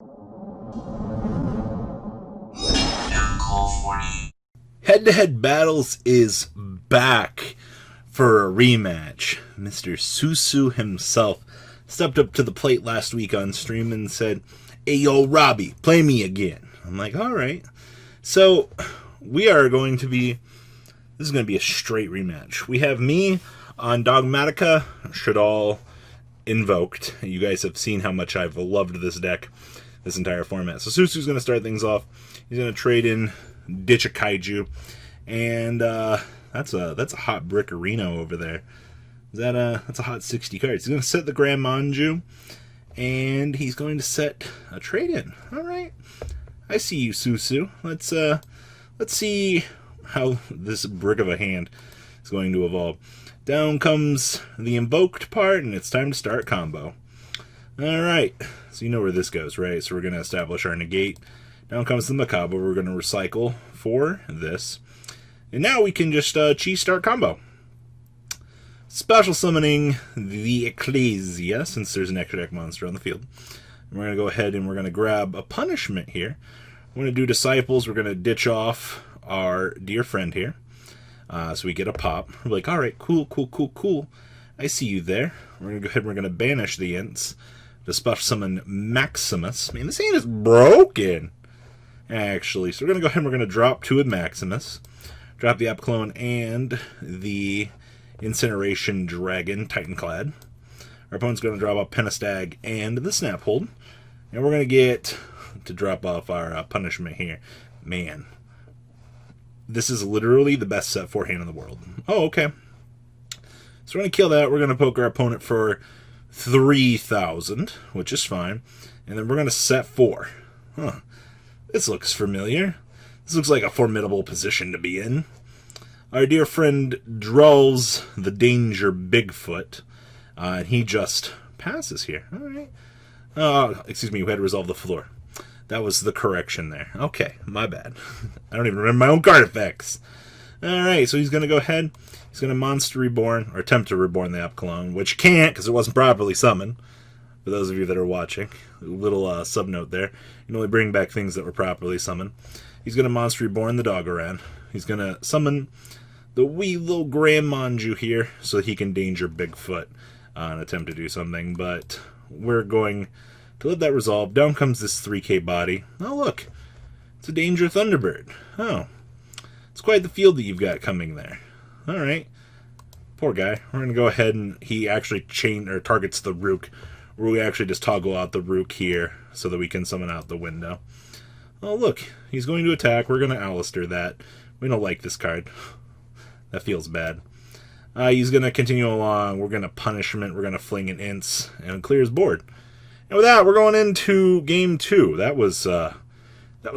MKohl40. Head-to-head battles is back for a rematch. Mr. Susu himself stepped up to the plate last week on stream and said, "Hey, yo, Robbie, play me again." I'm like, all right. So we are going to be, this is going to be a straight rematch. We have me on Dogmatika, Shadal, Invoked. You guys have seen how much I've loved this deck, this entire format. So Susu's going to start things off. He's going to trade in, ditch a Kaiju, and that's a hot brick arena over there. That's a hot 60 cards. He's going to set the Grand Maju, and he's going to set a trade in. All right, I see you, Susu. Let's see how this brick of a hand is going to evolve. Down comes the invoked part, and it's time to start combo. Alright, so you know where this goes, right? So we're going to establish our negate. Down comes the Macabre. We're going to recycle for this. And now we can just cheese start combo. Special summoning the Ecclesia, since there's an extra deck monster on the field. And we're going to go ahead and we're going to grab a punishment here. We're going to do Disciples. We're going to ditch off our dear friend here. So we get a pop. We're like, alright, cool. I see you there. We're going to go ahead and we're going to banish the Ints. To special summon Maximus. Man, this hand is broken, actually. So we're going to go ahead and we're going to drop 2 with Maximus. Drop the Apclone and the Incineration Dragon, Titanclad. Our opponent's going to drop off Pentastag and the Snaphold. And we're going to get to drop off our punishment here. Man. This is literally the best set 4 hand in the world. Oh, okay. So we're going to kill that. We're going to poke our opponent for 3,000, which is fine. And then we're going to set 4. Huh. This looks familiar. This looks like a formidable position to be in. Our dear friend draws the Danger Bigfoot. And he just passes here. All right. Excuse me, we had to resolve the floor. That was the correction there. Okay, my bad. I don't even remember my own card effects. Alright, so he's going to go ahead. He's going to Monster Reborn, or attempt to Reborn the Apclone, which can't because it wasn't properly summoned. For those of you that are watching, a little sub-note there. You can only bring back things that were properly summoned. He's going to Monster Reborn the Dogoran. He's going to summon the wee little Grand Maju here so he can Danger Bigfoot and attempt to do something. But we're going to let that resolve. Down comes this 3K body. Oh, look. It's a Danger Thunderbird. Oh. It's quite the field that you've got coming there. Alright. Poor guy. We're going to go ahead and he actually targets the Rook. Where we actually just toggle out the Rook here so that we can summon out the window. Oh, look. He's going to attack. We're going to Alistair that. We don't like this card. That feels bad. He's going to continue along. We're going to Punishment. We're going to fling an Ints and clear his board. And with that, we're going into game 2. That was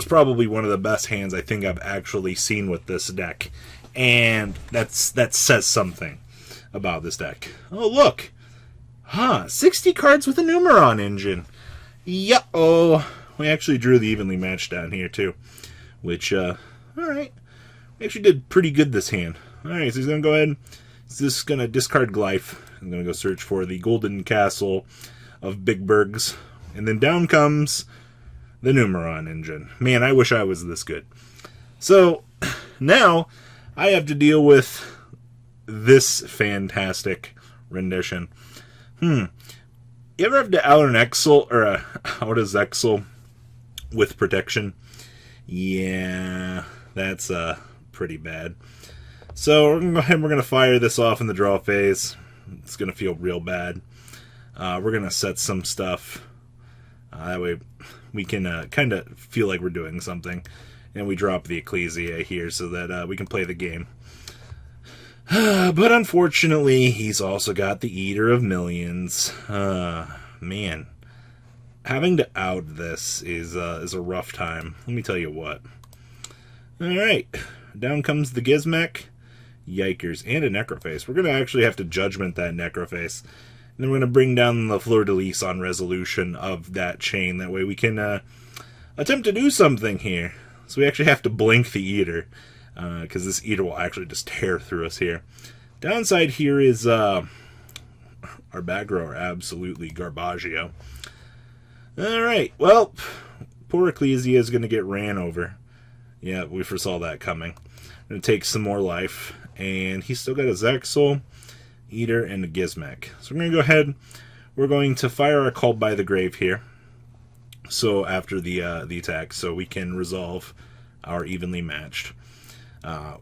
probably one of the best hands I think I've actually seen with this deck. And that says something about this deck. Oh, look. 60 cards with a Numeron engine. Yeah-oh. We actually drew the evenly matched down here, too. Which, alright. We actually did pretty good this hand. Alright, so he's going to go ahead. He's just going to discard Glyph. I'm going to go search for the Golden Castle of Bigbergs. And then down comes the Numeron engine. Man, I wish I was this good. So, now I have to deal with this fantastic rendition. You ever have to out an Exel, or out a Zexel with protection? Yeah, that's pretty bad. So, we're going to go ahead and we're going to fire this off in the draw phase. It's going to feel real bad. We're going to set some stuff. That way we can kind of feel like we're doing something. And we drop the Ecclesia here so that we can play the game. But unfortunately, he's also got the Eater of Millions. Man. Having to out this is a rough time. Let me tell you what. Alright. Down comes the Gizmek. Yikers. And a Necroface. We're going to actually have to Judgment that Necroface. And then we're going to bring down the Fleur-de-Lis on resolution of that chain. That way we can attempt to do something here. So we actually have to blink the Eater. Because this Eater will actually just tear through us here. Downside here is our back row are absolutely Garbaggio. Alright, well, poor Ecclesia is going to get ran over. Yeah, we foresaw that coming. Going to take some more life. And he's still got a Zexal, Eater, and a Gizmek. So we're going to go ahead. We're going to fire our Called by the Grave here. So after the attack, so we can resolve our evenly matched.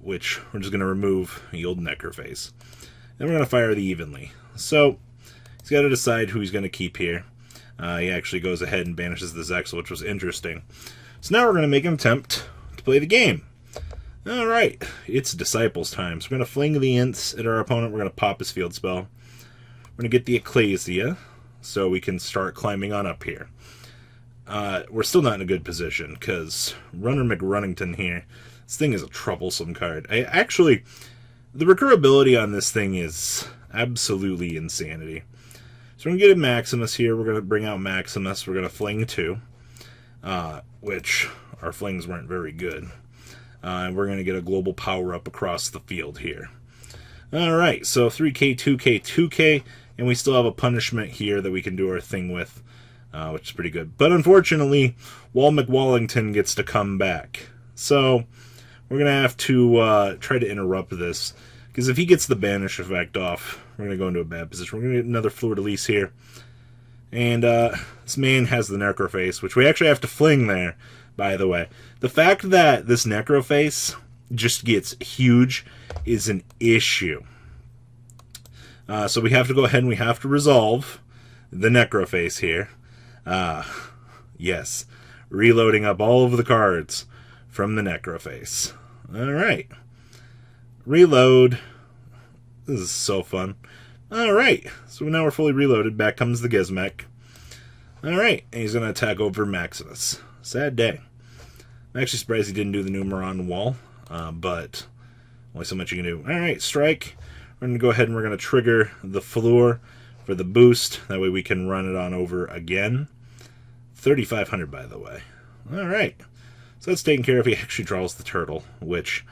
Which we're just going to remove Yield Necroface. Then we're going to fire the evenly. So he's got to decide who he's going to keep here. He actually goes ahead and banishes the Zexal, which was interesting. So now we're going to make an attempt to play the game. Alright, it's Disciples time. So we're going to fling the Ints at our opponent. We're going to pop his field spell. We're going to get the Ecclesia, so we can start climbing on up here. We're still not in a good position, because Runner McRunnington here, this thing is a troublesome card. The recurability on this thing is absolutely insanity. So we're going to get a Maximus here. We're going to bring out Maximus. We're going to fling 2, which our flings weren't very good. And we're going to get a global power-up across the field here. Alright, so 3k, 2k, 2k, and we still have a punishment here that we can do our thing with, which is pretty good. But unfortunately, Wall McWallington gets to come back. So we're going to have to try to interrupt this, because if he gets the banish effect off, we're going to go into a bad position. We're going to get another Fleur-de-Lis here. And this man has the Necroface, which we actually have to fling there, by the way. The fact that this Necroface just gets huge is an issue. So we have to go ahead and we have to resolve the Necroface here. Yes. Reloading up all of the cards from the Necroface. Alright. Reload. This is so fun. Alright, so now we're fully reloaded. Back comes the Gizmek. Alright, and he's going to attack over Maximus. Sad day. I'm actually surprised he didn't do the Numeron wall, but only so much you can do. Alright, strike. We're going to go ahead and we're going to trigger the Fleur for the boost. That way we can run it on over again. 3,500, by the way. Alright, so that's taken care of. He actually draws the turtle, which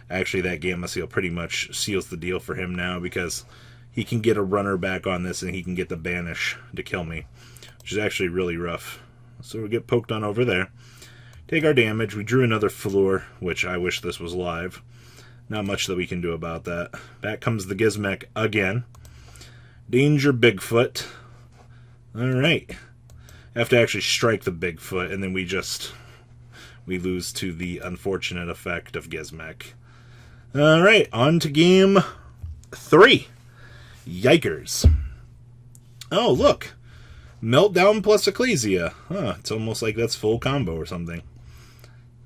actually that Gamma Seal pretty much seals the deal for him now, because he can get a runner back on this and he can get the banish to kill me, which is actually really rough. So we get poked on over there. Take our damage. We drew another Fleur, which I wish this was live. Not much that we can do about that. Back comes the Gizmek again. Danger Bigfoot. Alright. Have to actually strike the Bigfoot, and then we lose to the unfortunate effect of Gizmek. Alright, on to game 3. Yikers. Oh, look. Meltdown plus Ecclesia. Huh, it's almost like that's full combo or something.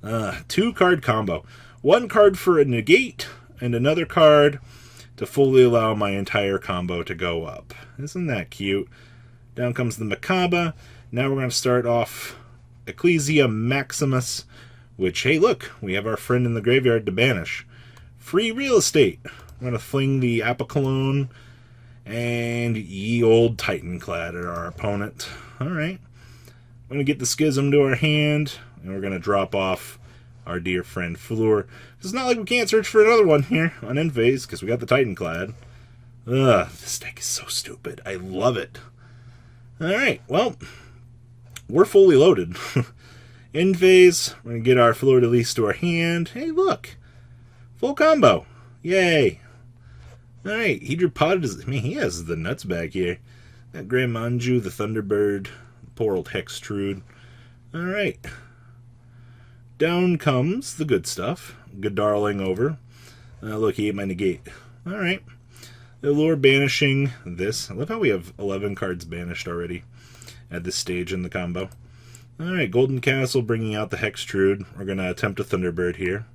2-card combo. 1 card for a negate, and another card to fully allow my entire combo to go up. Isn't that cute? Down comes the Macabre. Now we're going to start off Ecclesia Maximus, which, hey, look, we have our friend in the graveyard to banish. Free real estate. We're going to fling the Apocalone and ye old Titanclad at our opponent. Alright. We're going to get the Schism to our hand, and we're going to drop off our dear friend Fleur. It's not like we can't search for another one here on end phase, because we got the Titanclad. Ugh, this deck is so stupid. I love it. Alright, well, we're fully loaded. End phase, we're going to get our Fleur-de-Lis to our hand. Hey, look. Full combo. Yay. Alright, he drew potted his... I mean, he has the nuts back here. That Grand Maju, the Thunderbird, poor old Hextrude. Alright. Down comes the good stuff. Good darling over. Look, he ate my negate. Alright. The Allure banishing this. I love how we have 11 cards banished already at this stage in the combo. Alright, Golden Castle bringing out the Hextrude. We're going to attempt a Thunderbird here.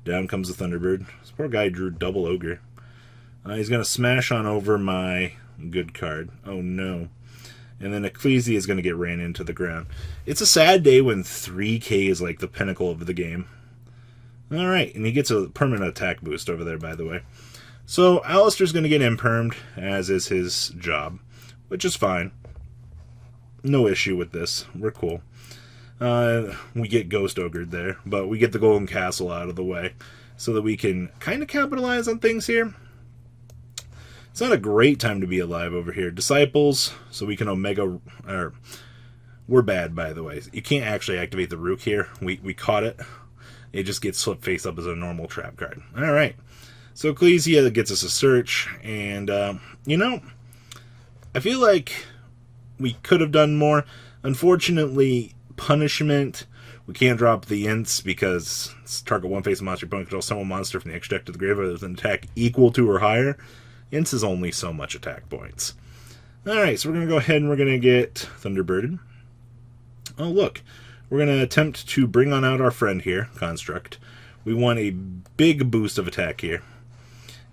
Down comes the Thunderbird. This poor guy drew double Ogre. He's going to smash on over my good card. Oh no. And then Ecclesia is going to get ran into the ground. It's a sad day when 3k is like the pinnacle of the game. Alright, and he gets a permanent attack boost over there, by the way. So Alistair's going to get impermed, as is his job, which is fine. No issue with this. We're cool. We get Ghost Ogred there, but we get the Golden Castle out of the way so that we can kind of capitalize on things here. It's not a great time to be alive over here. Disciples, so we can Omega, or We're bad, by the way. You can't actually activate the Rook here. We caught it. It just gets flipped face up as a normal trap card. Alright. So Ecclesia gets us a search, and, you know, I feel like we could have done more. Unfortunately, punishment, we can't drop the ints because target one-face monster opponent controls summon monster from the extra deck to the graveyard with an attack equal to or higher. Ints is only so much attack points. Alright, so we're going to go ahead and we're going to get Thunderbirded. Oh, look. We're going to attempt to bring on out our friend here, Construct. We want a big boost of attack here.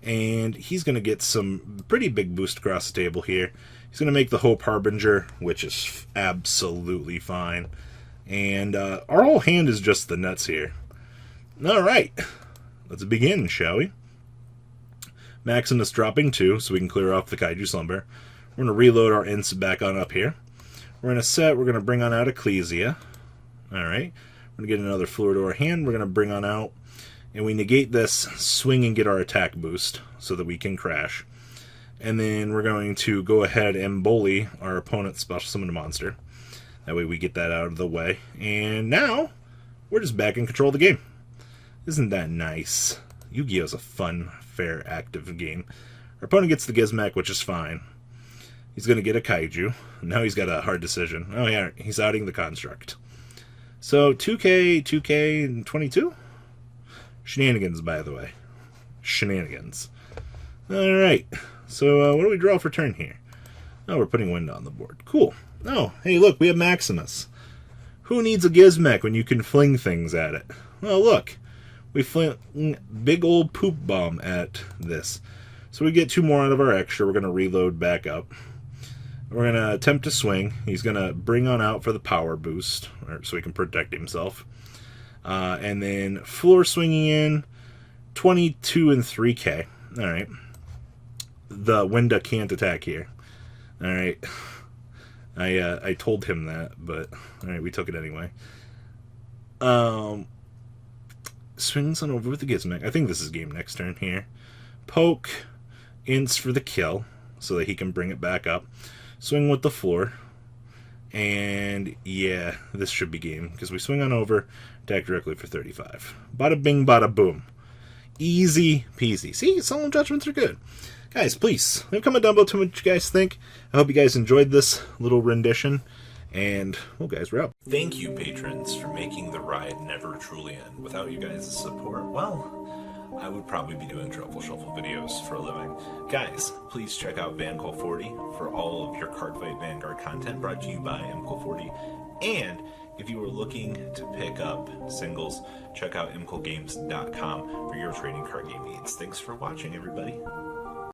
And he's going to get some pretty big boost across the table here. He's going to make the Hope Harbinger, which is absolutely fine. And our whole hand is just the nuts here. Alright, let's begin, shall we? Maximus dropping 2, so we can clear off the Kaiju Slumber. We're going to reload our ints back on up here. We're going to set, we're going to bring on out Ecclesia. Alright, we're going to get another Floor to our hand. We're going to bring on out, and we negate this, swing and get our attack boost so that we can crash. And then we're going to go ahead and bully our opponent's special summon monster. That way we get that out of the way. And now, we're just back in control of the game. Isn't that nice? Yu-Gi-Oh's a fun, fair, active game. Our opponent gets the Gizmek, which is fine. He's going to get a Kaiju. Now he's got a hard decision. Oh yeah, he's outing the Construct. So 2K, 2K, and 22? Shenanigans, by the way. Shenanigans. Alright, so what do we draw for turn here? Oh, we're putting Wind on the board. Cool. Oh, hey look, we have Maximus. Who needs a Gizmek when you can fling things at it? Well, look. We fling big old poop bomb at this. So we get 2 more out of our extra. We're going to reload back up. We're going to attempt to swing. He's going to bring on out for the power boost, so he can protect himself. And then floor swinging in, 22 and 3K. Alright. The Winda can't attack here. Alright. I told him that, but alright, we took it anyway. Swings on over with the Gizmek. I think this is game next turn here. Poke, ints for the kill, so that he can bring it back up. Swing with the floor. And yeah, this should be game, because we swing on over, attack directly for 35. Bada bing, bada boom. Easy peasy. See, solemn judgments are good. Guys, please, leave a comment down below to what you guys think. I hope you guys enjoyed this little rendition. And, well, guys, we're out. Thank you, patrons, for making the ride never truly end. Without you guys' support, well, I would probably be doing Truffle Shuffle videos for a living. Guys, please check out MKohl40 for all of your Cardfight Vanguard content brought to you by MKohl40. And if you are looking to pick up singles, check out MKohlGames.com for your trading card game needs. Thanks for watching, everybody.